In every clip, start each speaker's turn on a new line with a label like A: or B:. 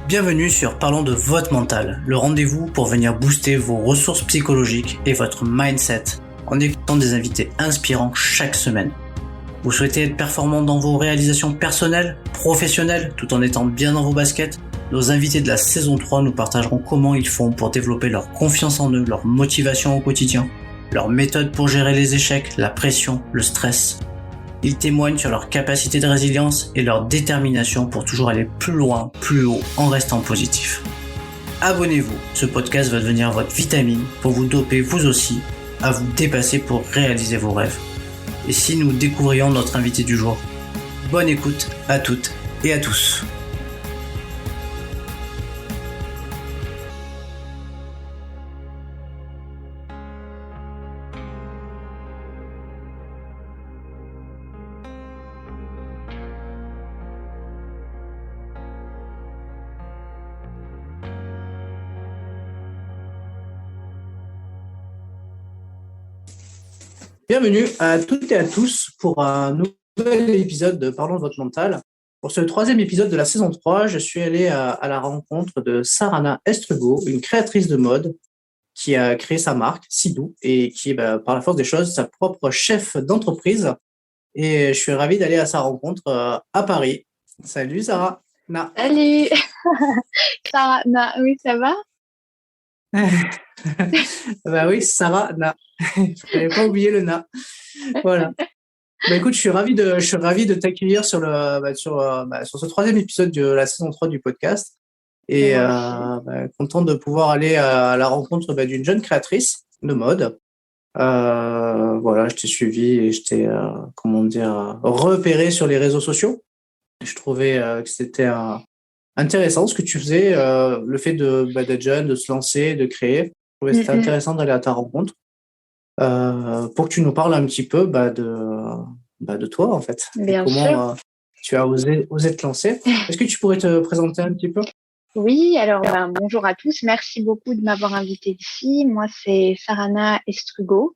A: Bienvenue sur Parlons de votre mental, le rendez-vous pour venir booster vos ressources psychologiques et votre mindset en écoutant des invités inspirants chaque semaine. Vous souhaitez être performant dans vos réalisations personnelles, professionnelles, tout en étant bien dans vos baskets? Nos invités de la saison 3 nous partageront comment ils font pour développer leur confiance en eux, leur motivation au quotidien, leurs méthodes pour gérer les échecs, la pression, le stress. Ils témoignent sur leur capacité de résilience et leur détermination pour toujours aller plus loin, plus haut, en restant positif. Abonnez-vous, ce podcast va devenir votre vitamine pour vous doper vous aussi à vous dépasser pour réaliser vos rêves. Et si nous découvrions notre invité du jour? Bonne écoute à toutes et à tous. Bienvenue à toutes et à tous pour un nouvel épisode de Parlons de votre mental. Pour ce troisième épisode de la saison 3, je suis allé à la rencontre de Sarana Estrugo, une créatrice de mode qui a créé sa marque, Sidou, et qui est par la force des choses sa propre chef d'entreprise. Et je suis ravi d'aller à sa rencontre à Paris. Salut Sarah.
B: Salut Sarah, oui, ça va?
A: Bah oui, Sarah, je n'avais pas oublié le na. Voilà. Écoute, je suis ravi de t'accueillir sur ce troisième épisode de la saison 3 du podcast. Et content de pouvoir aller à la rencontre d'une jeune créatrice de mode. Voilà, je t'ai suivi et je t'ai, repéré sur les réseaux sociaux. Je trouvais que c'était intéressant ce que tu faisais, le fait d'être jeune, de se lancer, de créer. Je trouvais que c'était intéressant d'aller à ta rencontre pour que tu nous parles un petit peu de toi, en fait.
B: Bien
A: comment
B: sûr.
A: Tu as osé te lancer. Est-ce que tu pourrais te présenter un petit peu?
B: Oui, alors bonjour à tous. Merci beaucoup de m'avoir invitée ici. Moi, c'est Sarana Estrugo.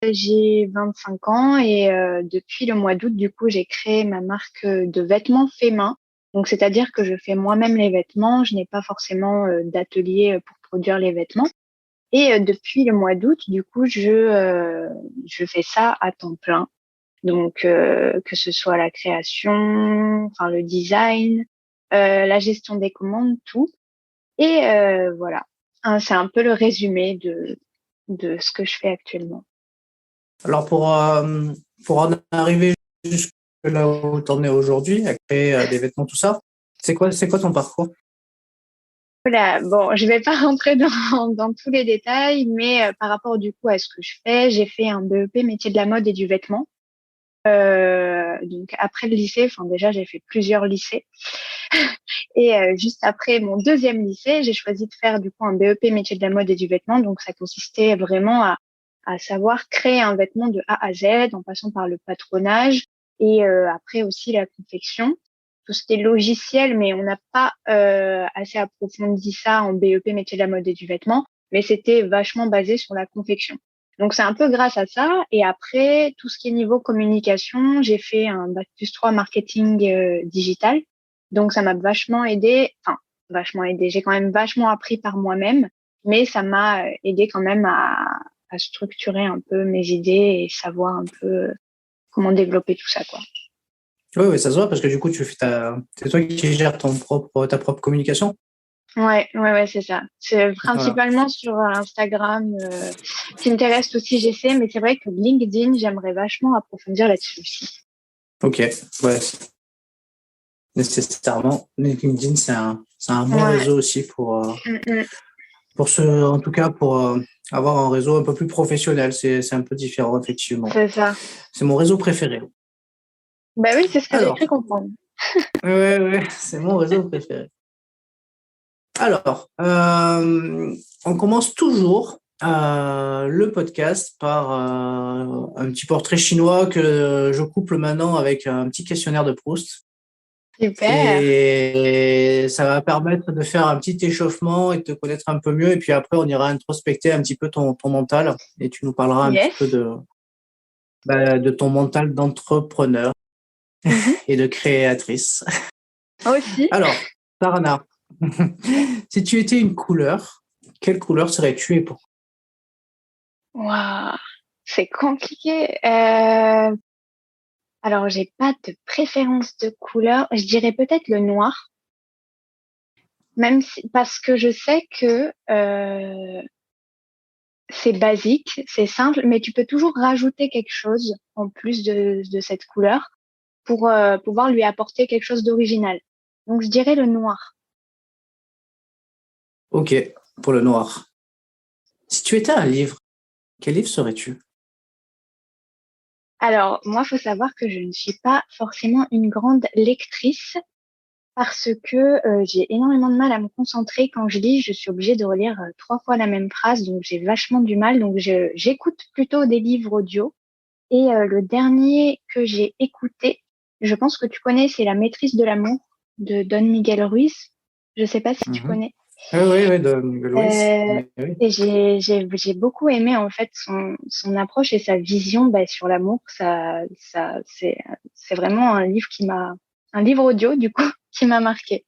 B: J'ai 25 ans et depuis le mois d'août, du coup, j'ai créé ma marque de vêtements faits main. Donc, c'est-à-dire que je fais moi-même les vêtements. Je n'ai pas forcément d'atelier pour produire les vêtements. Et depuis le mois d'août, du coup, je fais ça à temps plein. Donc, que ce soit la création, enfin le design, la gestion des commandes, tout. Et voilà, c'est un peu le résumé de ce que je fais actuellement.
A: Alors, pour en arriver jusque là où tu en es aujourd'hui, à créer des vêtements, tout ça, c'est quoi ton parcours?
B: Voilà, bon, je vais pas rentrer dans tous les détails, mais par rapport du coup à ce que je fais, j'ai fait un BEP métier de la mode et du vêtement. Donc après le lycée, enfin déjà j'ai fait plusieurs lycées et juste après mon deuxième lycée, j'ai choisi de faire du coup un BEP métier de la mode et du vêtement. Donc ça consistait vraiment à savoir créer un vêtement de A à Z en passant par le patronage et après aussi la confection. Tout ce qui est logiciel, mais on n'a pas assez approfondi ça en BEP métier de la mode et du vêtement, mais c'était vachement basé sur la confection. Donc, c'est un peu grâce à ça. Et après, tout ce qui est niveau communication, j'ai fait un Bac+3 marketing digital. Donc, ça m'a vachement aidé. Enfin, vachement aidé. J'ai quand même vachement appris par moi-même, mais ça m'a aidé quand même à structurer un peu mes idées et savoir un peu comment développer tout ça, quoi.
A: Oui, ça se voit parce que du coup, c'est toi qui gères ta propre communication.
B: Ouais, c'est ça. C'est principalement sur Instagram, Pinterest aussi j'essaie, mais c'est vrai que LinkedIn, j'aimerais vachement approfondir là-dessus aussi.
A: Ok, ouais. Nécessairement, LinkedIn, c'est un bon réseau aussi pour en tout cas, pour avoir un réseau un peu plus professionnel. C'est un peu différent, effectivement.
B: C'est ça.
A: C'est mon réseau préféré.
B: Bah oui, c'est ce que j'ai cru comprendre.
A: Ouais, c'est mon réseau préféré. Alors, on commence toujours le podcast par un petit portrait chinois que je couple maintenant avec un petit questionnaire de Proust.
B: Super.
A: Et ça va permettre de faire un petit échauffement et de te connaître un peu mieux. Et puis après, on ira introspecter un petit peu ton mental et tu nous parleras un petit peu de ton mental d'entrepreneur et de créatrice.
B: Aussi.
A: Alors, Sarana, Si tu étais une couleur, quelle couleur serais-tu et pourquoi?
B: Waouh, c'est compliqué. Alors, j'ai pas de préférence de couleur. Je dirais peut-être le noir, même si, parce que je sais que c'est basique, c'est simple, mais tu peux toujours rajouter quelque chose en plus de cette couleur pour pouvoir lui apporter quelque chose d'original. Donc, je dirais le noir.
A: Ok, pour le noir. Si tu étais un livre, quel livre serais-tu?
B: Alors, moi, faut savoir que je ne suis pas forcément une grande lectrice parce que j'ai énormément de mal à me concentrer quand je lis. Je suis obligée de relire 3 fois la même phrase, donc j'ai vachement du mal. Donc, j'écoute plutôt des livres audio. Et le dernier que j'ai écouté, je pense que tu connais, c'est La maîtrise de l'amour de Don Miguel Ruiz. Je sais pas si tu
A: Mhm.
B: connais.
A: Ah oui, oui, de Louis.
B: Euh,
A: Oui, oui.
B: et j'ai beaucoup aimé en fait son approche et sa vision sur l'amour. C'est vraiment un livre un livre audio du coup qui m'a marqué.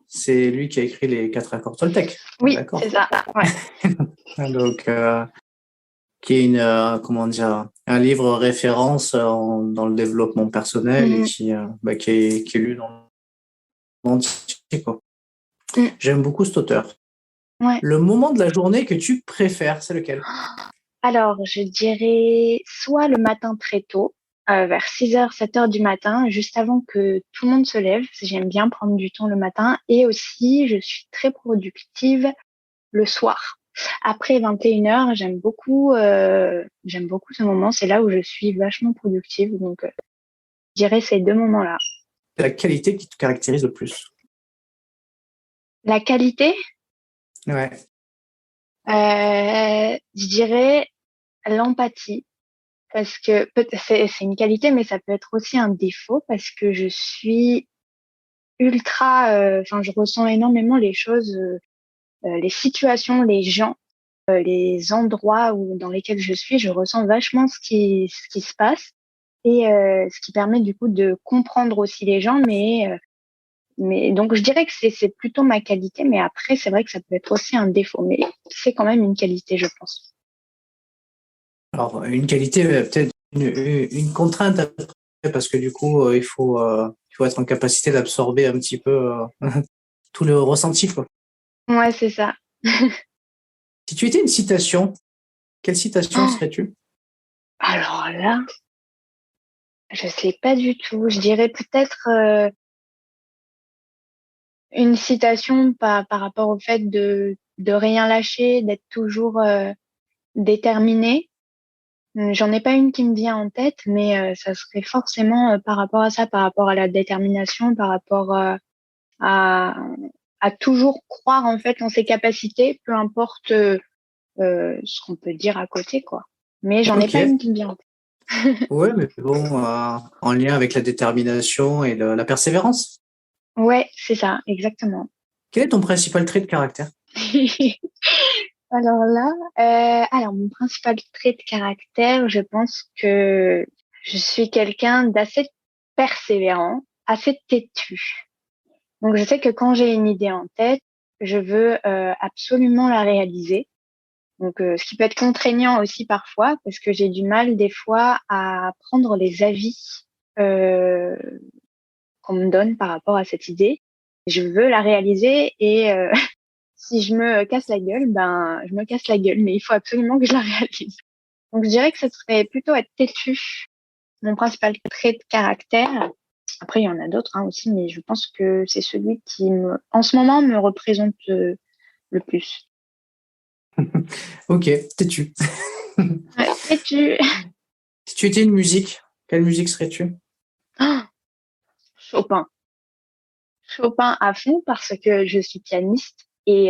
A: C'est lui qui a écrit les 4 accords Toltec.
B: Oui, c'est
A: D'accord.
B: ça. Ouais.
A: Donc, qui est comment dire, un livre référence dans le développement personnel et
B: Mhm.
A: qui est lu dans le monde entier, quoi.
B: Mhm.
A: J'aime beaucoup cet auteur.
B: Ouais.
A: Le moment de la journée que tu préfères, c'est lequel?
B: Alors, je dirais soit le matin très tôt, vers 6 heures, 7 heures du matin, juste avant que tout le monde se lève. Parce que j'aime bien prendre du temps le matin. Et aussi, je suis très productive le soir. Après 21 heures, j'aime beaucoup ce moment. C'est là où je suis vachement productive. Donc, je dirais ces 2 moments-là.
A: C'est la qualité qui te caractérise le plus.
B: La qualité,
A: Ouais.
B: je dirais l'empathie. Parce que c'est une qualité, mais ça peut être aussi un défaut parce que je suis enfin, je ressens énormément les choses, les situations, les gens, les endroits dans lesquels je suis. Je ressens vachement ce qui se passe et ce qui permet du coup de comprendre aussi les gens. Mais donc je dirais que c'est plutôt ma qualité, mais après c'est vrai que ça peut être aussi un défaut, mais c'est quand même une qualité, je pense.
A: Alors, une qualité, peut-être une contrainte, après, parce que du coup, il faut être en capacité d'absorber un petit peu tout le ressenti, quoi.
B: Ouais, c'est ça.
A: Si tu étais une citation, quelle citation
B: Oh,
A: serais-tu?
B: alors là, je sais pas du tout. Je dirais peut-être une citation par rapport au fait de rien lâcher, d'être toujours déterminé. J'en ai pas une qui me vient en tête, mais ça serait forcément par rapport à ça, par rapport à la détermination, par rapport à, à toujours croire en fait en ses capacités, peu importe ce qu'on peut dire à côté, quoi. Mais j'en ai
A: Ok.
B: pas une qui me vient en tête.
A: Ouais, mais bon, en lien avec la détermination et la persévérance.
B: Ouais, c'est ça, exactement.
A: Quel est ton principal trait de caractère?
B: Alors là, alors mon principal trait de caractère, je pense que je suis quelqu'un d'assez persévérant, assez têtu. Donc je sais que quand j'ai une idée en tête, je veux absolument la réaliser. Donc ce qui peut être contraignant aussi parfois, parce que j'ai du mal des fois à prendre les avis euh, qu'on me donne par rapport à cette idée. Je veux la réaliser et si je me casse la gueule, ben, je me casse la gueule, mais il faut absolument que je la réalise. Donc, je dirais que ce serait plutôt être têtu, mon principal trait de caractère. Après, il y en a d'autres aussi, mais je pense que c'est celui qui, en ce moment, me représente le plus.
A: Ok, têtu.
B: Ouais, têtu.
A: Si tu étais une musique, quelle musique serais-tu?
B: Oh, Chopin. Chopin à fond parce que je suis pianiste et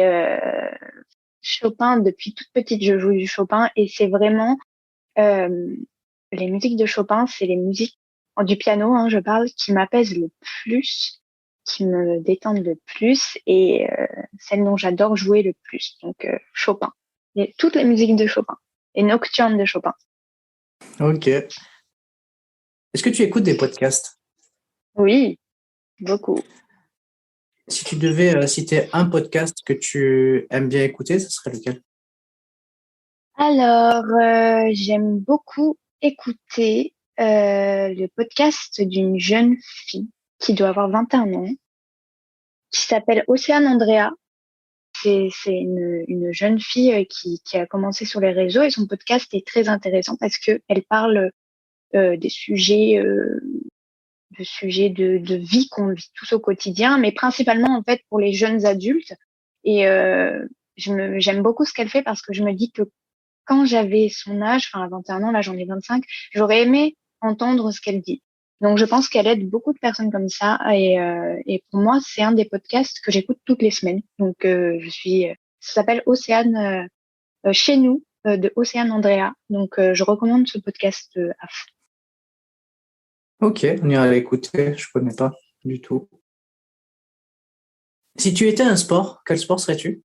B: Chopin, depuis toute petite, je joue du Chopin et c'est vraiment Euh, les musiques de Chopin, c'est les musiques du piano, hein, je parle, qui m'apaisent le plus, qui me détendent le plus et celles dont j'adore jouer le plus. Donc Chopin. Et toutes les musiques de Chopin. Et nocturnes de Chopin.
A: Ok. Est-ce que tu écoutes des podcasts?
B: Oui, beaucoup.
A: Si tu devais citer un podcast que tu aimes bien écouter, ce serait lequel?
B: Alors, j'aime beaucoup écouter le podcast d'une jeune fille qui doit avoir 21 ans, qui s'appelle Océane Andrea. C'est une jeune fille qui a commencé sur les réseaux et son podcast est très intéressant parce que elle parle des sujets, de vie qu'on vit tous au quotidien, mais principalement en fait pour les jeunes adultes. Et j'aime beaucoup ce qu'elle fait parce que je me dis que quand j'avais son âge, enfin à 21 ans, là j'en ai 25, j'aurais aimé entendre ce qu'elle dit. Donc je pense qu'elle aide beaucoup de personnes comme ça et pour moi c'est un des podcasts que j'écoute toutes les semaines. Donc ça s'appelle Océane chez nous de Océane Andrea. Donc je recommande ce podcast à fond.
A: Ok, on ira l'écouter. Je connais pas du tout. Si tu étais un sport, quel sport serais-tu?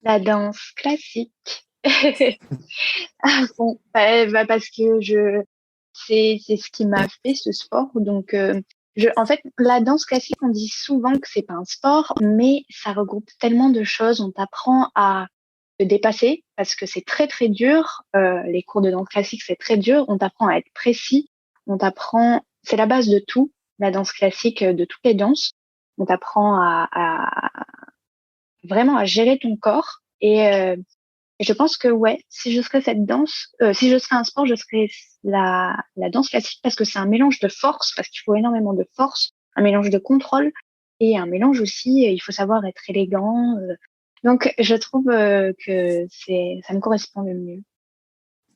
B: La danse classique. Ah bon, parce que c'est ce qui m'a fait ce sport. Donc, en fait, la danse classique, on dit souvent que c'est pas un sport, mais ça regroupe tellement de choses. On t'apprend à te dépasser parce que c'est très très dur. Les cours de danse classique, c'est très dur. On t'apprend à être précis. C'est la base de tout, la danse classique, de toutes les danses. On t'apprend à vraiment à gérer ton corps et je pense que ouais, si je serais cette danse, si je serais un sport, je serais la danse classique parce que c'est un mélange de force, parce qu'il faut énormément de force, un mélange de contrôle et un mélange aussi, il faut savoir être élégant. Donc je trouve que ça me correspond le mieux.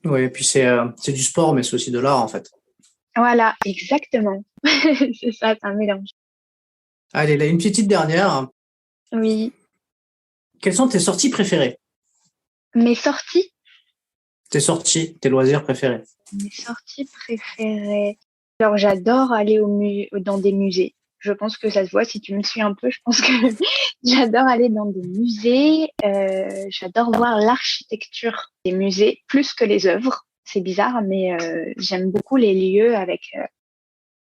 A: Oui, et puis c'est du sport, mais c'est aussi de l'art en fait.
B: Voilà, exactement. C'est ça, c'est un mélange.
A: Allez, là, une petite dernière.
B: Oui,
A: Quelles sont tes sorties préférées?
B: mes sorties,
A: Tes sorties, tes loisirs préférés?
B: mes sorties préférées. Alors j'adore aller dans des musées. Je pense que ça se voit si tu me suis un peu. Je pense que j'adore aller dans des musées. J'adore voir l'architecture des musées plus que les œuvres. C'est bizarre, mais j'aime beaucoup les lieux avec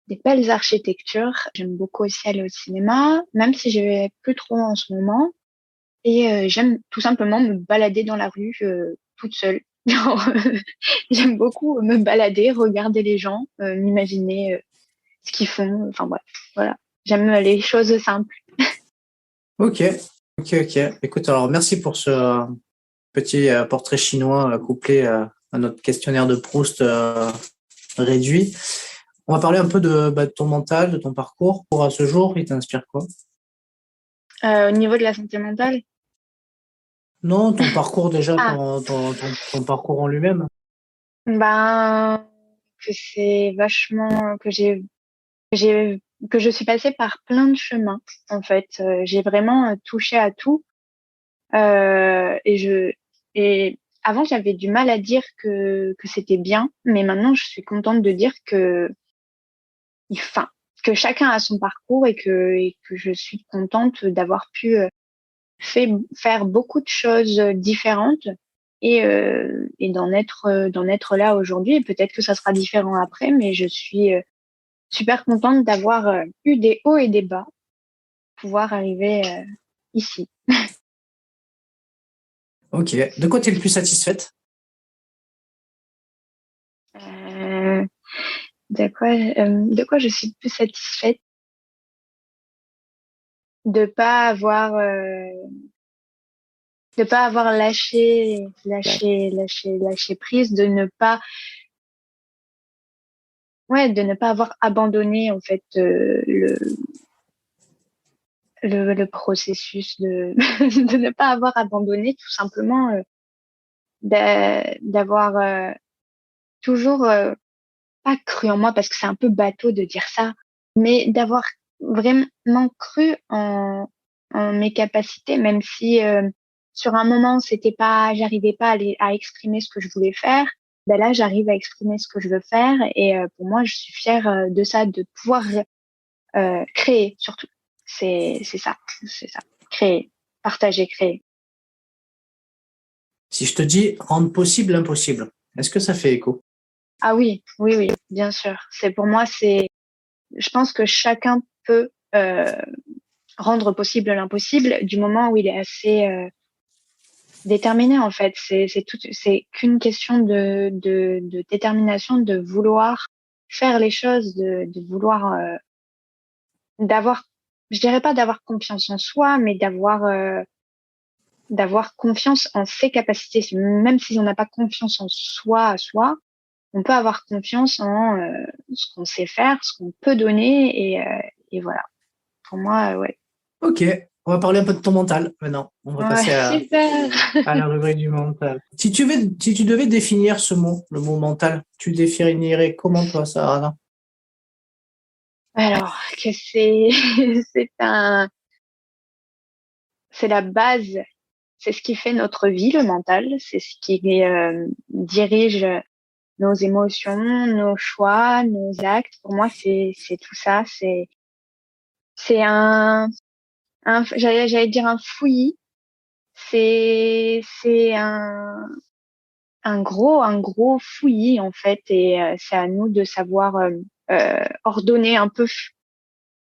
B: des belles architectures. J'aime beaucoup aussi aller au cinéma, même si je vais plus trop en ce moment. Et j'aime tout simplement me balader dans la rue toute seule. Genre, j'aime beaucoup me balader, regarder les gens, m'imaginer ce qu'ils font. Enfin bref, voilà. J'aime les choses simples.
A: Ok, ok. Écoute, alors merci pour ce petit portrait chinois couplé à notre questionnaire de Proust réduit. On va parler un peu de ton mental, de ton parcours. Pour à ce jour, il t'inspire quoi?
B: Au niveau de la santé mentale,
A: Non, ton parcours déjà,
B: ah,
A: ton parcours en lui-même.
B: ben, que c'est vachement, j'ai, que je suis passée par plein de chemins, en fait. J'ai vraiment touché à tout. Et et avant, j'avais du mal à dire que c'était bien, mais maintenant, je suis contente de dire enfin, que chacun a son parcours et que je suis contente d'avoir pu faire beaucoup de choses différentes et d'en être là aujourd'hui. Et peut-être que ça sera différent après, mais je suis super contente d'avoir eu des hauts et des bas, pouvoir arriver ici.
A: Ok. De quoi tu es le plus satisfaite?
B: Euh, de quoi je suis plus satisfaite? De pas avoir lâché prise, de ne pas avoir abandonné en fait le processus de ne pas avoir abandonné tout simplement d'avoir toujours pas cru en moi parce que c'est un peu bateau de dire ça, mais d'avoir vraiment cru en mes capacités, même si sur un moment j'arrivais pas à exprimer ce que je voulais faire. Ben là, j'arrive à exprimer ce que je veux faire et pour moi, je suis fière de ça, de pouvoir créer surtout. C'est ça, créer, partager, créer.
A: Si je te dis rendre possible l'impossible, est-ce que ça fait écho?
B: Ah oui, oui, oui, bien sûr. Je pense que chacun peut rendre possible l'impossible du moment où il est assez déterminé en fait. C'est qu'une question de détermination, de vouloir faire les choses, de vouloir d'avoir, je dirais pas d'avoir confiance en soi, mais d'avoir confiance en ses capacités. Même si on n'a pas confiance en soi à soi, on peut avoir confiance en ce qu'on sait faire, ce qu'on peut donner et voilà. Pour moi, ouais.
A: Ok, on va parler un peu de ton mental maintenant. On va
B: Ouais,
A: passer
B: super.
A: à la rubrique du mental. Si tu devais définir ce mot, le mot mental, tu définirais comment toi, Sarah?
B: Alors que c'est c'est la base, c'est ce qui fait notre vie, le mental, c'est ce qui dirige nos émotions, nos choix, nos actes. Pour moi, c'est tout ça. C'est j'allais dire un fouillis. C'est un gros fouillis en fait, et c'est à nous de savoir ordonner un peu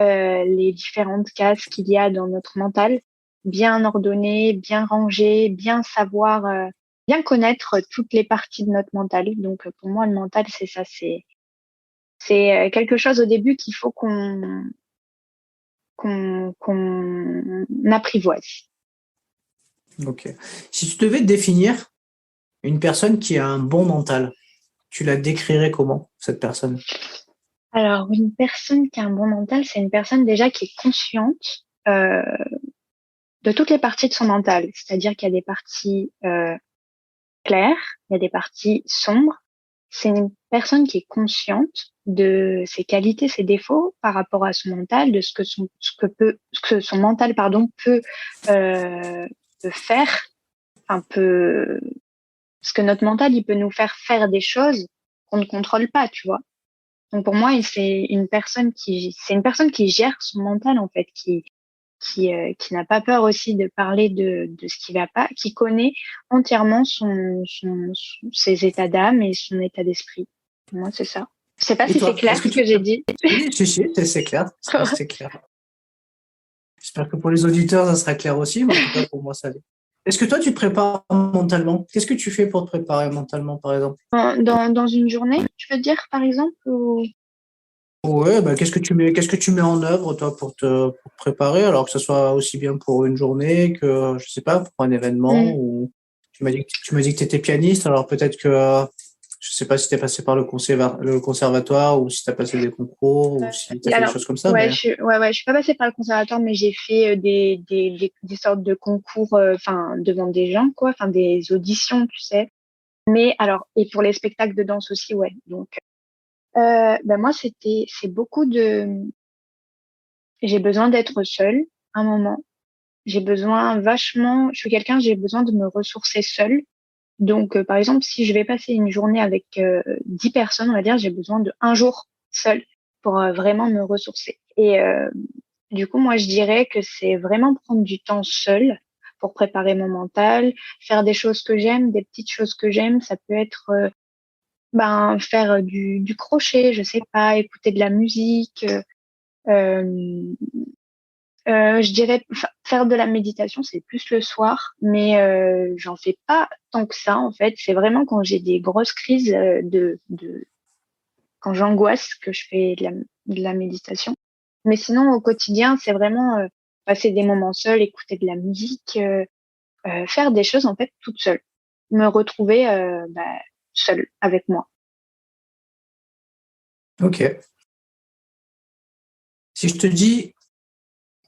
B: les différentes cases qu'il y a dans notre mental, bien ordonner, bien ranger, bien savoir, bien connaître toutes les parties de notre mental. Donc pour moi, le mental, c'est ça, c'est quelque chose au début qu'il faut qu'on apprivoise.
A: Ok. Si tu devais définir une personne qui a un bon mental, tu la décrirais comment, cette personne?
B: Alors, une personne qui a un bon mental, c'est une personne déjà qui est consciente de toutes les parties de son mental. C'est-à-dire qu'il y a des parties claires, il y a des parties sombres. C'est une personne qui est consciente de ses qualités, ses défauts par rapport à son mental, de ce que son mental, pardon, peut faire, enfin parce que notre mental, il peut nous faire des choses qu'on ne contrôle pas, tu vois. Donc pour moi, c'est une personne qui gère son mental en fait, qui n'a pas peur aussi de parler de ce qui va pas, qui connaît entièrement ses états d'âme et son état d'esprit. Pour moi, c'est ça. Je sais pas
A: Et
B: si c'est
A: toi,
B: clair
A: est-ce que
B: ce que j'ai dit.
A: Oui, c'est clair. C'est clair. J'espère que pour les auditeurs, ça sera clair aussi, mais en tout cas, pour moi, ça l'est. Est-ce que toi, tu te prépares mentalement? Qu'est-ce que tu fais pour te préparer mentalement, par exemple?
B: Dans une journée, tu veux dire par exemple ou...
A: Ouais, bah, qu'est-ce que tu mets en œuvre, toi, pour te préparer, alors que ce soit aussi bien pour une journée que, je sais pas, pour un événement,
B: Hmm.
A: ou tu m'as dit que tu étais pianiste, alors peut-être que, je sais pas si tu es passé par le conservatoire, ou si tu as passé des concours, ou si tu as fait des
B: Alors,
A: choses comme ça, mais.
B: ouais, je suis pas passée par le conservatoire, mais j'ai fait des sortes de concours, enfin, devant des gens, quoi, enfin, des auditions, tu sais. Mais alors, et pour les spectacles de danse aussi, ouais. Donc, ben moi, c'est beaucoup j'ai besoin d'être seule un moment. J'ai besoin vachement, je suis quelqu'un, j'ai besoin de me ressourcer seule. Donc, par exemple, si je vais passer une journée avec 10 personnes, on va dire, j'ai besoin de un jour seul pour vraiment me ressourcer. Et du coup, moi, je dirais que c'est vraiment prendre du temps seul pour préparer mon mental, faire des choses que j'aime, des petites choses que j'aime. Ça peut être faire du crochet, je sais pas, écouter de la musique. Euh, je dirais faire de la méditation, c'est plus le soir, mais j'en fais pas tant que ça en fait. C'est vraiment quand j'ai des grosses crises quand j'angoisse que je fais de la méditation. Mais sinon au quotidien, c'est vraiment passer des moments seuls, écouter de la musique, faire des choses en fait toute seule, me retrouver seule avec moi.
A: Ok. Si je te dis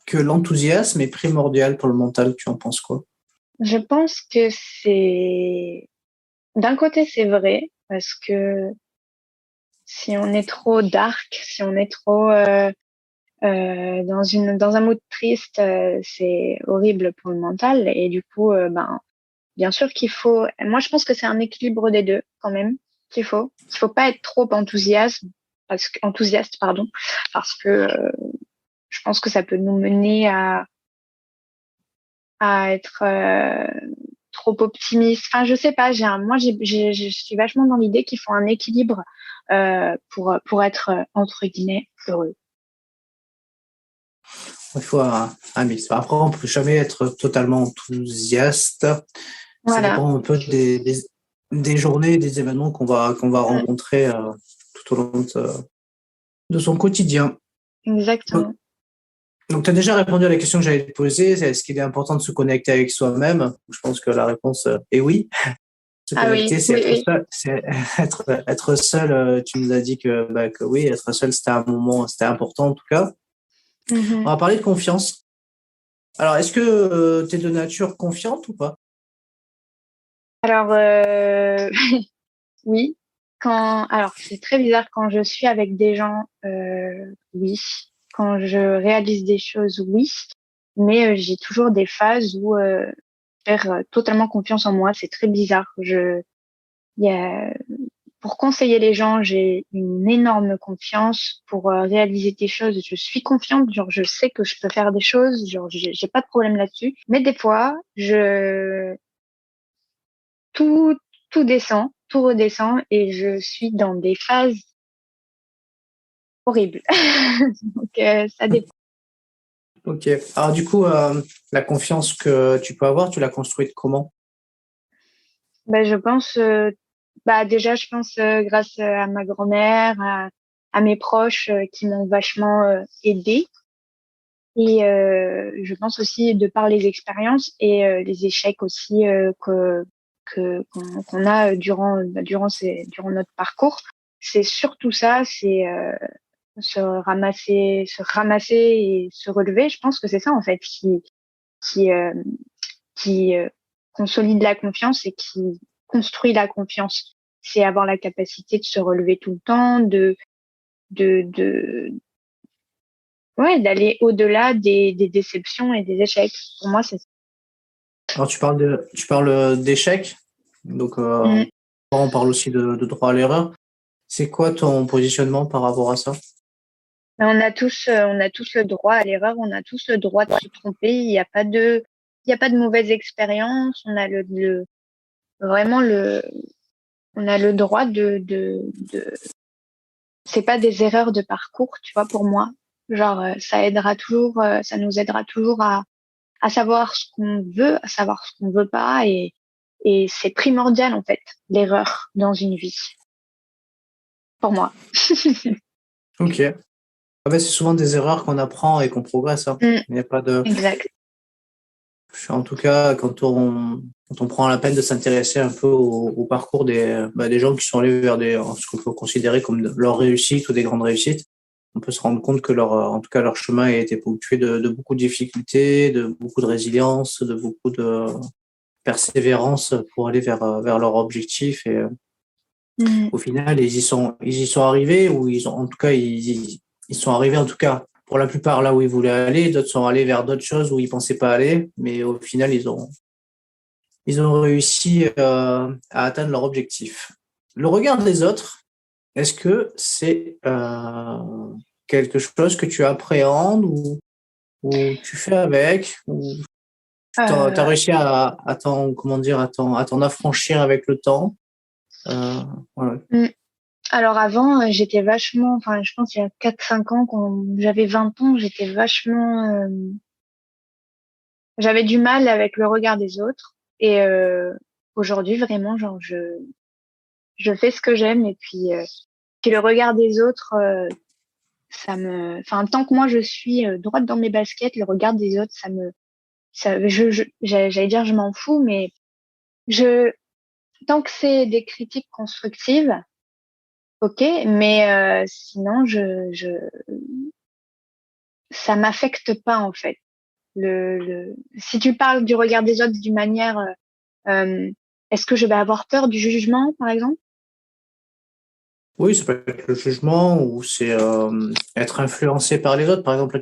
A: que l'enthousiasme est primordial pour le mental, tu en penses quoi?
B: Je pense que d'un côté c'est vrai parce que si on est trop dark, si on est trop dans un mood triste, c'est horrible pour le mental. Et du coup, bien sûr qu'il faut. Moi, je pense que c'est un équilibre des deux quand même qu'il faut. Il faut pas être trop enthousiaste, pardon, parce que je pense que ça peut nous mener à être trop optimiste. Enfin, je sais pas. Je suis vachement dans l'idée qu'il faut un équilibre pour être entre guillemets heureux.
A: Il faut un mix. Après, on peut jamais être totalement enthousiaste. Ça
B: Voilà.
A: dépend un peu des journées, des événements qu'on va rencontrer tout au long de son quotidien.
B: Exactement.
A: Donc, tu as déjà répondu à la question que j'allais te poser. Est-ce qu'il est important de se connecter avec soi-même? Je pense que la réponse est oui. Se
B: Ah oui,
A: connecter, c'est
B: oui,
A: être
B: oui.
A: seul. C'est être seul. Tu nous as dit que oui, être seul, c'était un moment, c'était important en tout cas. On
B: Mhm.
A: va parler de confiance. Alors, est-ce que tu es de nature confiante ou pas?
B: Alors, oui. Alors, c'est très bizarre quand je suis avec des gens, oui. Quand je réalise des choses, oui. Mais j'ai toujours des phases où faire totalement confiance en moi, c'est très bizarre. Il y a, pour conseiller les gens, j'ai une énorme confiance. Pour réaliser des choses, je suis confiante. Genre, je sais que je peux faire des choses. Genre, j'ai pas de problème là-dessus. Mais des fois, tout, tout descend, tout redescend et je suis dans des phases horribles. Donc, ça dépend.
A: Ok. Alors, du coup, la confiance que tu peux avoir, tu l'as construite comment?
B: Ben, je pense, déjà, je pense grâce à ma grand-mère, à mes proches qui m'ont vachement aidée. Et je pense aussi de par les expériences et les échecs aussi qu'on a durant notre parcours. C'est surtout ça, c'est se ramasser et se relever. Je pense que c'est ça en fait qui euh, qui consolide la confiance et qui construit la confiance. C'est avoir la capacité de se relever tout le temps, de ouais, d'aller au-delà des déceptions et des échecs. Pour moi, c'est ça.
A: Alors, tu parles d'échec. Donc,
B: Mm.
A: on parle aussi de droit à l'erreur. C'est quoi ton positionnement par rapport à ça?
B: On a tous le droit à l'erreur, on a tous le droit de se tromper. Il y a pas de mauvaise expérience. On a vraiment on a le droit c'est pas des erreurs de parcours, tu vois, pour moi. Genre, ça nous aidera toujours à savoir ce qu'on veut, à savoir ce qu'on veut pas, et c'est primordial en fait, l'erreur dans une vie, pour moi.
A: Ok. Ah ben, c'est souvent des erreurs qu'on apprend et qu'on progresse, hein.
B: Mm,
A: Il n'y a pas de.
B: exact.
A: En tout cas, quand on prend la peine de s'intéresser un peu au parcours des gens qui sont allés vers ce qu'on peut considérer comme leur réussite ou des grandes réussites, on peut se rendre compte que en tout cas, leur chemin a été ponctué de beaucoup de difficultés, de beaucoup de résilience, de beaucoup de persévérance pour aller vers leur objectif. Et
B: Mm,
A: au final, ils y sont arrivés, ou en tout cas, ils sont arrivés, en tout cas, pour la plupart, là où ils voulaient aller. D'autres sont allés vers d'autres choses où ils pensaient pas aller, mais au final, ils ont réussi à atteindre leur objectif. Le regard des autres, est-ce que c'est quelque chose que tu appréhendes ou tu fais avec, ou tu as
B: euh,
A: réussi à t'en, comment dire, à t'en affranchir avec le temps? Voilà.
B: mm. Alors avant, j'étais vachement, enfin, je pense il y a 4 5 ans, quand j'avais 20 ans, j'avais du mal avec le regard des autres. Et aujourd'hui, vraiment, genre, je fais ce que j'aime. Et puis le regard des autres, enfin, tant que moi je suis droite dans mes baskets, le regard des autres, j'allais dire, je m'en fous, mais je, tant que c'est des critiques constructives, ok, mais sinon, ça m'affecte pas en fait. Si tu parles du regard des autres d'une manière, euh, est-ce que je vais avoir peur du jugement, par exemple?
A: Oui, ça peut être le jugement ou c'est être influencé par les autres. Par exemple,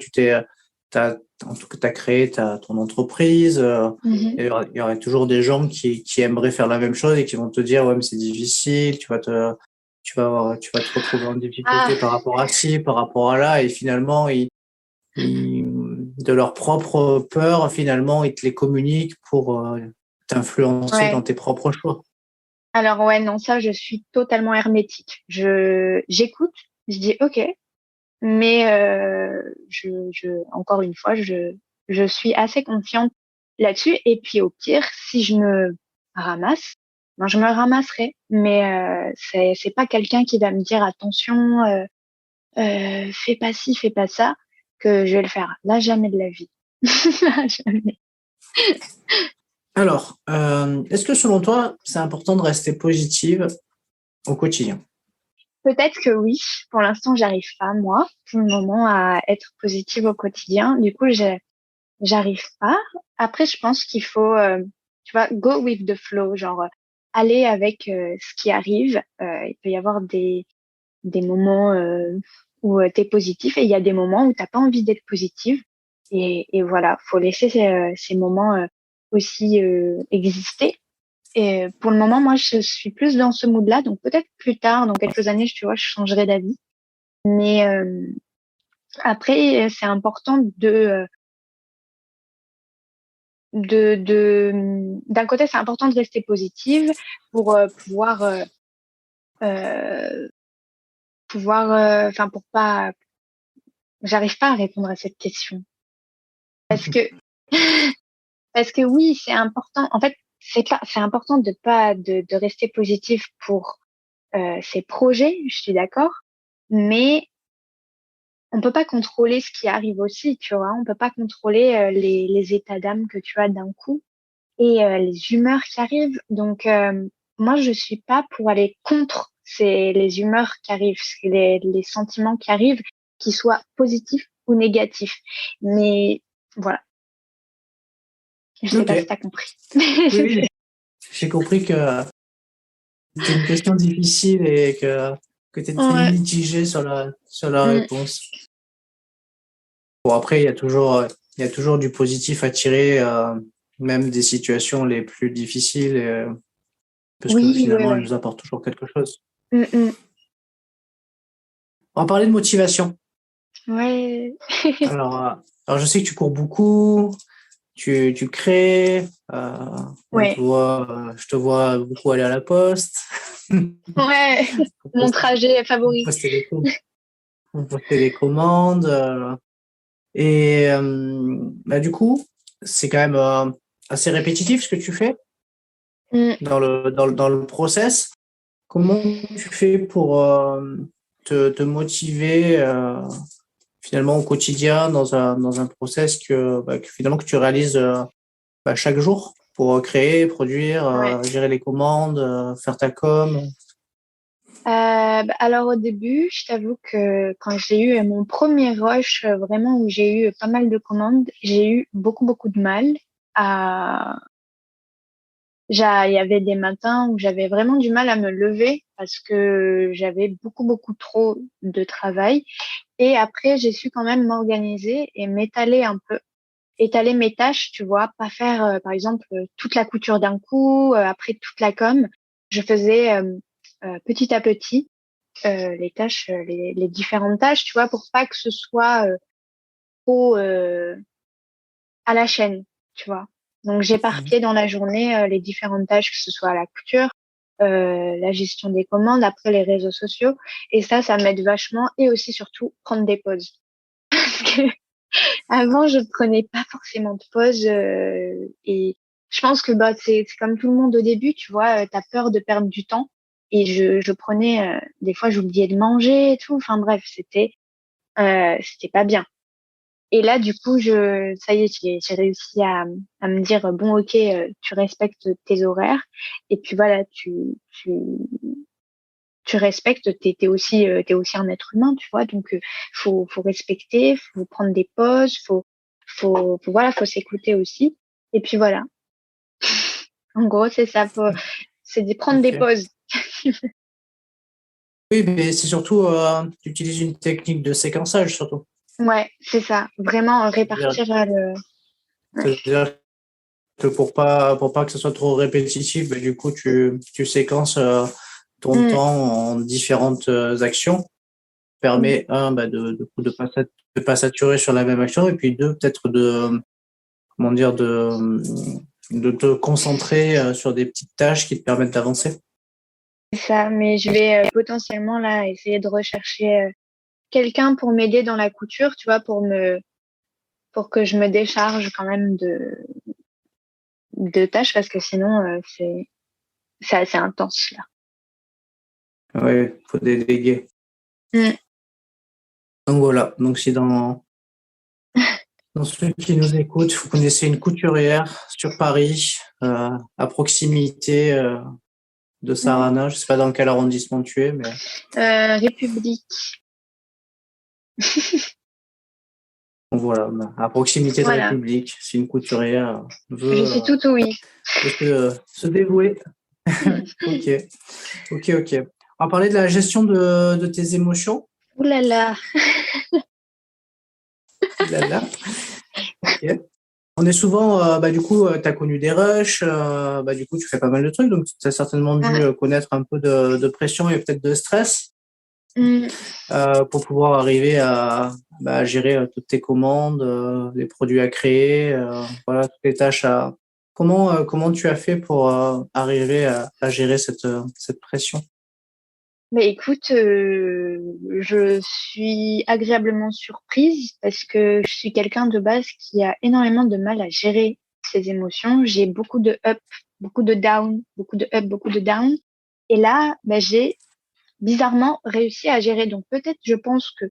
A: là, en tout cas, t'as créé ton entreprise.
B: Mhm.
A: Il y aurait toujours des gens qui aimeraient faire la même chose et qui vont te dire, ouais, mais c'est difficile, tu vas te retrouver en difficulté
B: Ah,
A: par rapport à ci, par rapport à là. Et finalement, de leur propre peur, finalement, ils te les communiquent pour t'influencer dans
B: ouais.
A: tes propres choix.
B: Alors ouais, non, ça, je suis totalement hermétique. J'écoute, je dis ok, Mais encore une fois, je suis assez confiante là-dessus. Et puis au pire, si je me ramasse, ben, je me ramasserai. Mais c'est pas quelqu'un qui va me dire attention, fais pas ci, fais pas ça, que je vais le faire. Là, jamais de la vie. Jamais.
A: Alors, est-ce que selon toi, c'est important de rester positive au quotidien?
B: Peut-être que oui. Pour l'instant, j'arrive pas, moi, pour le moment, à être positive au quotidien. Du coup, j'arrive pas. Après, je pense qu'il faut, tu vois, go with the flow, genre aller avec ce qui arrive. Il peut y avoir des moments où tu es positif et il y a des moments où t'as pas envie d'être positive. Et voilà, faut laisser ces moments aussi exister. Et pour le moment, moi, je suis plus dans ce mood-là. Donc peut-être plus tard, dans quelques années, tu vois, je changerai d'avis. Mais après, c'est important d'un côté, c'est important de rester positive pour euh, enfin, pour pas, j'arrive pas à répondre à cette question. Parce que, parce que oui, c'est important. En fait, c'est important de pas, de rester positif pour ses projets, je suis d'accord. Mais on peut pas contrôler ce qui arrive aussi, tu vois. On peut pas contrôler les états d'âme que tu as d'un coup et les humeurs qui arrivent. Donc, moi, je suis pas pour aller contre les humeurs qui arrivent, les sentiments qui arrivent, qu'ils soient positifs ou négatifs. Mais voilà, je sais
A: Ok,
B: pas si t'as compris.
A: oui, j'ai compris que c'était une question difficile et que tu étais
B: Ouais.
A: mitigé sur la
B: Mm.
A: réponse. Bon, après, il y a toujours du positif à tirer, même des situations les plus difficiles, parce que
B: Oui, ouais,
A: finalement, elles
B: ouais.
A: nous apportent toujours quelque chose.
B: Mm, mm.
A: On va parler de motivation.
B: Ouais.
A: Alors, alors je sais que tu cours beaucoup, tu crées,
B: Ouais.
A: je te vois beaucoup aller à la poste,
B: Ouais. Mon trajet favori.
A: poster des, poster des commandes. Et bah, du coup, c'est quand même assez répétitif ce que tu fais
B: Mm.
A: dans le process. Comment tu fais pour te motiver finalement au quotidien dans un process que finalement que tu réalises chaque jour pour créer, produire,
B: Ouais.
A: gérer les commandes, faire ta com?
B: Bah, alors au début, je t'avoue que quand j'ai eu mon premier rush, vraiment où j'ai eu pas mal de commandes, j'ai eu beaucoup de mal à. Il y avait des matins où j'avais vraiment du mal à me lever parce que j'avais beaucoup trop de travail. Et après, j'ai su quand même m'organiser et m'étaler un peu, étaler mes tâches, tu vois, pas faire par exemple toute la couture d'un coup, après toute la com. Je faisais petit à petit les tâches, les différentes tâches, tu vois, pour pas que ce soit trop à la chaîne, tu vois. Donc
A: Mhm.
B: j'éparpillais dans la journée les différentes tâches, que ce soit la couture, la gestion des commandes, après les réseaux sociaux, et ça m'aide vachement, et aussi surtout prendre des pauses. Parce que avant je prenais pas forcément de pauses, et je pense que bah c'est comme tout le monde au début, tu vois, t'as peur de perdre du temps. Et je prenais, des fois j'oubliais de manger et tout. Enfin bref, c'était pas bien. Et là, du coup, ça y est, j'ai réussi à me dire, bon, ok, tu respectes tes horaires. Et puis voilà, tu respectes, t'es aussi un être humain, tu vois. Donc, faut respecter, faut prendre des pauses, voilà, faut s'écouter aussi. Et puis voilà. En gros, c'est ça, c'est de prendre des
A: Ok.
B: pauses.
A: Oui, mais c'est surtout, tu utilises une technique de séquençage surtout.
B: Ouais, c'est ça. Vraiment
A: C'est-à-dire
B: répartir ouais.
A: c'est-à-dire que pour pas que ce soit trop répétitif, bah, du coup, tu séquences ton
B: Mm,
A: temps en différentes actions.
B: mm.
A: Permet, un, de pas saturer sur la même action, et puis deux, peut-être comment dire, de te concentrer sur des petites tâches qui te permettent d'avancer.
B: C'est ça, mais je vais potentiellement là essayer de rechercher quelqu'un pour m'aider dans la couture, tu vois, pour que je me décharge quand même de tâches parce que sinon, c'est assez intense, là.
A: Ouais, faut déléguer.
B: Mm.
A: Donc voilà. Donc si dans ceux qui nous écoutent, vous connaissez une couturière sur Paris, à proximité de
B: Mm.
A: Sarana. Je sais pas dans quel arrondissement tu es, mais
B: République.
A: voilà, à proximité de
B: Voilà.
A: République. Si une couturière
B: Je
A: veut,
B: suis tout oui.
A: se dévouer. Ok, ok, ok. On va parler de la gestion de tes émotions.
B: Ouh là là.
A: Là, là. Ok. On est souvent, du coup, tu as connu des rushs, du coup, tu fais pas mal de trucs, donc tu as certainement dû
B: Ouais.
A: connaître un peu de pression et peut-être de stress
B: Mm.
A: pour pouvoir arriver à gérer toutes tes commandes, les produits à créer, voilà, toutes les tâches à. Comment tu as fait pour arriver à gérer cette pression?
B: Mais écoute, je suis agréablement surprise parce que je suis quelqu'un de base qui a énormément de mal à gérer ses émotions. J'ai beaucoup de up, beaucoup de down, beaucoup de up, beaucoup de down. Et là, j'ai bizarrement réussi à gérer. Donc peut-être, je pense que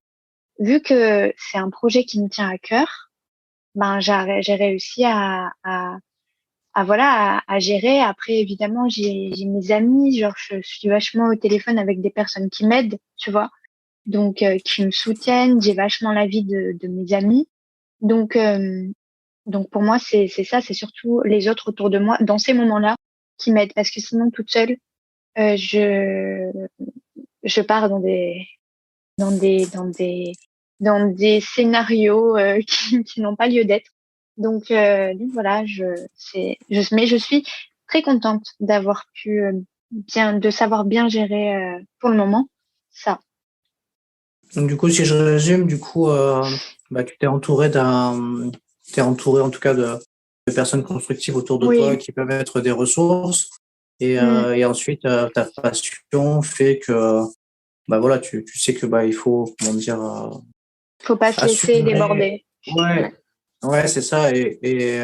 B: vu que c'est un projet qui me tient à cœur, j'ai réussi voilà, à gérer. Après, évidemment, j'ai mes amis, genre, je suis vachement au téléphone avec des personnes qui m'aident, tu vois, donc, qui me soutiennent. J'ai vachement l'avis de mes amis. Donc, donc pour moi, c'est ça, c'est surtout les autres autour de moi dans ces moments-là qui m'aident parce que sinon, toute seule, euh, je, je pars dans des, dans des, dans des scénarios qui n'ont pas lieu d'être. Donc voilà, mais je suis très contente d'avoir pu de savoir bien gérer pour le moment ça.
A: Donc, du coup, si je résume, du coup, tu t'es entouré en tout cas de personnes constructives autour de toi
B: Oui,
A: qui peuvent être des ressources.
B: mm,
A: Et ensuite, ta passion fait que, voilà, tu sais que, il faut, comment dire,
B: faut pas se laisser
A: assurer.
B: déborder.
A: Ouais,
B: Ouais,
A: ouais, c'est ça. Et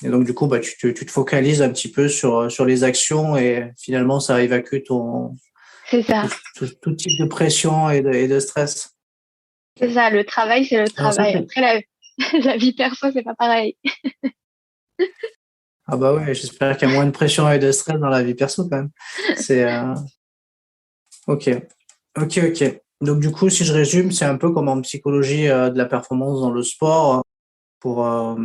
A: donc, du coup, tu te focalises un petit peu sur les actions et finalement, ça évacue
B: c'est ça.
A: tout type de pression et de stress.
B: C'est ça, le travail, c'est le
A: Alors ça,
B: travail. Après, la, la vie perso, c'est pas pareil.
A: ah bah ouais, j'espère qu'il y a moins de pression et de stress dans la vie perso quand même. C'est ok, ok, ok. Donc du coup, si je résume, c'est un peu comme en psychologie de la performance dans le sport. Pour euh,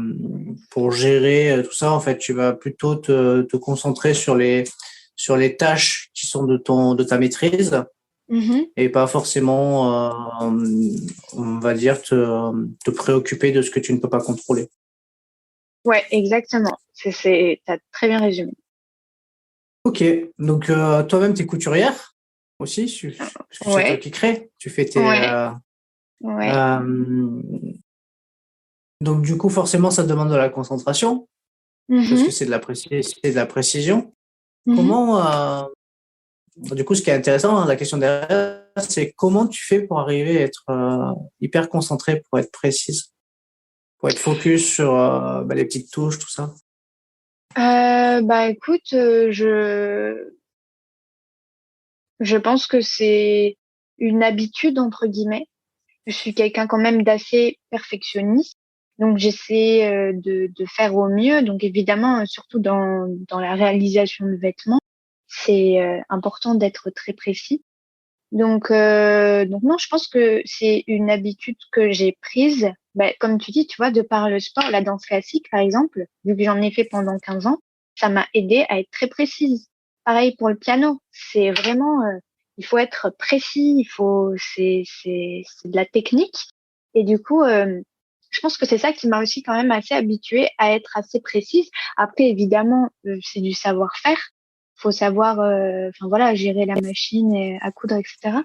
A: pour gérer tout ça, en fait, tu vas plutôt te concentrer sur les tâches qui sont de ta maîtrise
B: Mhm.
A: et pas forcément, on va dire, te préoccuper de ce que tu ne peux pas contrôler.
B: Ouais, exactement. T'as très bien résumé.
A: Ok, donc toi-même, tu es couturière aussi, parce que c'est toi
B: Ouais,
A: qui crée. Tu fais tes.
B: ouais, ouais.
A: Donc du coup, forcément, ça demande de la concentration, parce que
B: Mhm,
A: c'est de la précision.
B: mhm.
A: Comment, du coup, ce qui est intéressant, hein, la question derrière, c'est comment tu fais pour arriver à être hyper concentré, pour être précise, pour être focus sur les petites touches, tout ça.
B: Écoute, je pense que c'est une habitude entre guillemets. Je suis quelqu'un quand même d'assez perfectionniste, donc j'essaie de faire au mieux. Donc évidemment, surtout dans la réalisation de vêtements, c'est important d'être très précis. Donc non, je pense que c'est une habitude que j'ai prise, comme tu dis, tu vois, de par le sport, la danse classique, par exemple, vu que j'en ai fait pendant 15 ans, ça m'a aidé à être très précise. Pareil pour le piano, c'est vraiment, il faut être précis, c'est de la technique. Et du coup, je pense que c'est ça qui m'a aussi quand même assez habituée à être assez précise. Après, évidemment, c'est du savoir-faire, faut savoir, enfin voilà, gérer la machine et à coudre, etc.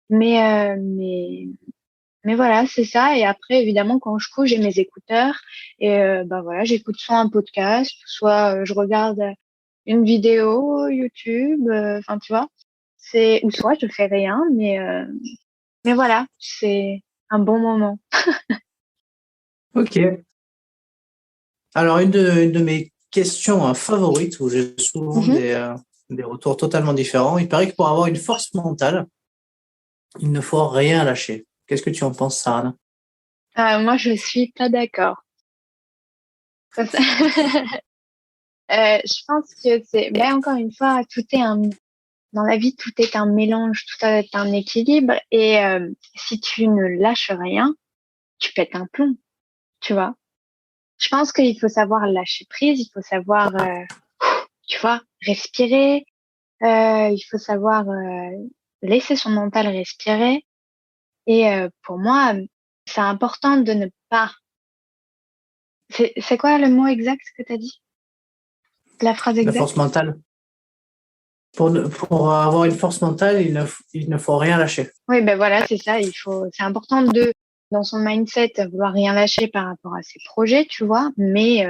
B: Mais, euh, mais, mais voilà, c'est ça. Et après, évidemment, quand je couds, j'ai mes écouteurs et voilà, j'écoute soit un podcast, soit je regarde une vidéo YouTube. Enfin, tu vois, ou soit je fais rien, mais voilà, c'est un bon moment.
A: Ok. Alors, une de mes questions favorites, où j'ai souvent
B: Mhm.
A: des retours totalement différents, il paraît que pour avoir une force mentale, il ne faut rien lâcher. Qu'est-ce que tu en penses, Sarah?
B: Moi, je suis pas d'accord. Parce- je pense que ben, encore une fois, dans la vie, tout est un mélange, tout est un équilibre. Et si tu ne lâches rien, tu pètes un plomb, tu vois. Je pense qu'il faut savoir lâcher prise, il faut savoir, tu vois, respirer. Il faut savoir laisser son mental respirer. Et pour moi, c'est important de ne pas. C'est quoi le mot exact que tu as dit? La phrase
A: La force
B: exacte?
A: mentale. Pour avoir une force mentale, il ne faut rien lâcher.
B: Oui, ben voilà, c'est ça. C'est important dans son mindset, vouloir rien lâcher par rapport à ses projets, tu vois. Mais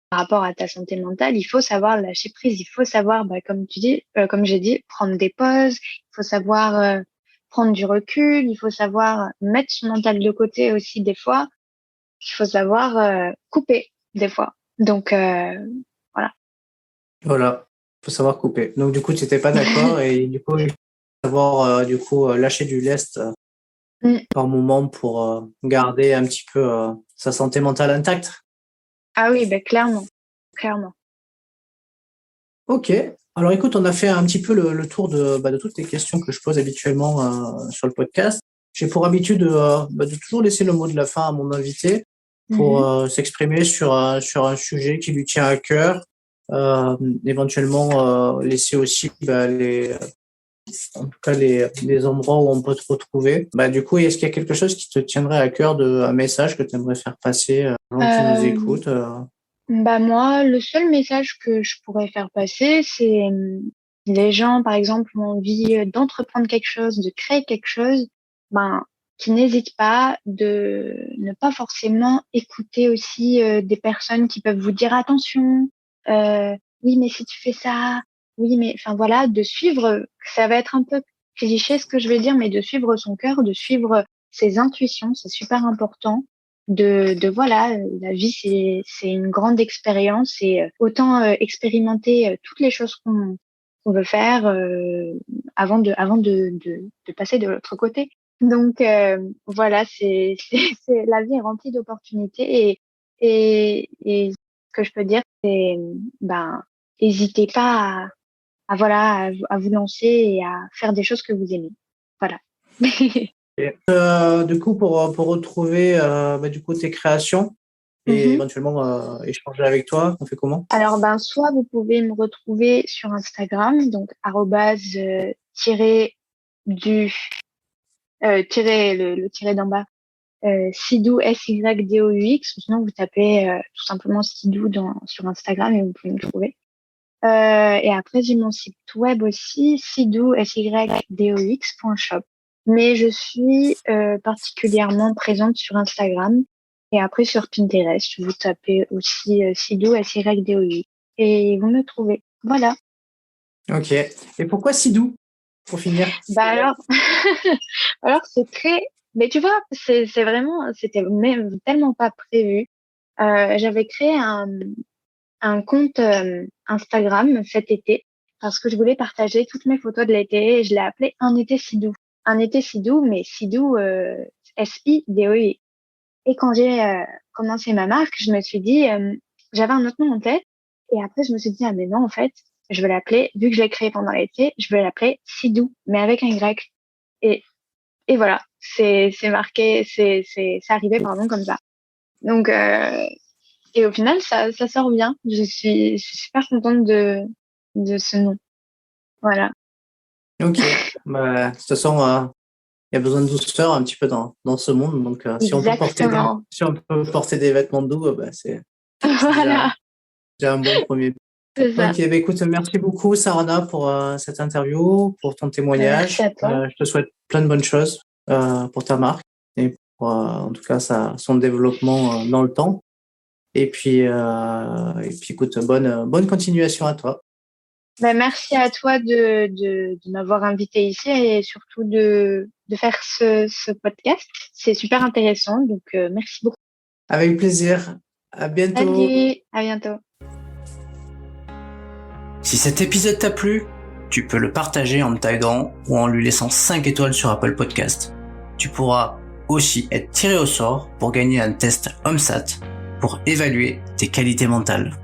B: par rapport à ta santé mentale, il faut savoir lâcher prise. Il faut savoir, bah, comme tu dis, comme j'ai dit, prendre des pauses. Il faut savoir prendre du recul. Il faut savoir mettre son mental de côté aussi des fois. Il faut savoir couper des fois. Donc voilà.
A: Voilà. Il faut savoir couper. Donc, du coup, tu n'étais pas d'accord et du coup, il faut savoir lâcher du lest
B: Mm.
A: par moment pour garder un petit peu sa santé mentale intacte.
B: Ah oui, ben clairement, clairement.
A: Ok. Alors écoute, on a fait un petit peu le tour de toutes les questions que je pose habituellement sur le podcast. J'ai pour habitude de toujours laisser le mot de la fin à mon invité pour
B: Mhm.
A: s'exprimer sur un sujet qui lui tient à cœur. Euh, Éventuellement laisser aussi en tout cas les endroits où on peut te retrouver. Du coup, est-ce qu'il y a quelque chose qui te tiendrait à cœur, un message que tu aimerais faire passer aux gens qui nous
B: Euh,
A: écoutent?
B: Bah moi, le seul message que je pourrais faire passer, c'est les gens, par exemple, ont envie d'entreprendre quelque chose, de créer quelque chose, ben, qui n'hésitent pas de ne pas forcément écouter aussi des personnes qui peuvent vous dire attention, oui, mais si tu fais ça, oui, mais enfin voilà, de suivre, ça va être un peu cliché ce que je vais dire, mais de suivre son cœur, de suivre ses intuitions, c'est super important voilà, la vie c'est une grande expérience et autant expérimenter toutes les choses qu'on veut faire avant de passer de l'autre côté. Donc voilà, c'est la vie est remplie d'opportunités et ce que je peux dire c'est ben hésitez pas voilà à vous lancer et à faire des choses que vous aimez. Voilà.
A: Et, du coup, pour retrouver du coup tes créations et
B: Mhm.
A: éventuellement échanger avec toi, on fait comment?
B: Alors, ben, soit vous pouvez me retrouver sur Instagram, donc arrobase tiré du le tiré d'en bas, Sidou SYDOUX, ou sinon vous tapez tout simplement Sidou sur Instagram et vous pouvez me trouver. Et après, j'ai mon site web aussi, sidou SYDOX.shop. Mais je suis particulièrement présente sur Instagram et après sur Pinterest. Vous tapez aussi Sidou SYDOX et vous me trouvez. Voilà.
A: Ok. Et pourquoi si doux, pour finir?
B: Bah alors, alors c'est très, mais tu vois, c'est vraiment, c'était même tellement pas prévu. J'avais créé un compte Instagram cet été parce que je voulais partager toutes mes photos de l'été et je l'ai appelé Un été si doux. Un été si doux, mais si doux, SIDOU. Et quand j'ai commencé ma marque, je me suis dit, j'avais un autre nom en tête et après je me suis dit, ah mais non, en fait, je vais l'appeler, vu que je l'ai créé pendant l'été, je vais l'appeler Sidou, mais avec un Y. Et, et voilà, c'est marqué, c'est arrivé, pardon, comme ça. Donc, et au final, ça sort bien. Je suis super contente de ce nom. Voilà.
A: Ok. De toute façon, il y a besoin de douceur un petit peu dans ce monde. Donc,
B: Exactement.
A: si on peut porter des vêtements doux, c'est
B: Voilà,
A: déjà un bon premier.
B: c'est ça.
A: Ok, écoute, merci beaucoup, Sarana, pour cette interview, pour ton
B: Merci
A: témoignage.
B: à toi.
A: Je te souhaite plein de bonnes choses pour ta marque et pour, en tout cas, son développement dans le temps. Et puis, écoute, bonne continuation à toi.
B: Merci à toi de m'avoir invité ici et surtout de faire ce podcast. C'est super intéressant, donc merci beaucoup.
A: Avec plaisir. À bientôt.
B: Salut, à bientôt.
A: Si cet épisode t'a plu, tu peux le partager en me taguant ou en lui laissant 5 étoiles sur Apple Podcast. Tu pourras aussi être tiré au sort pour gagner un test OMSAT pour évaluer tes qualités mentales.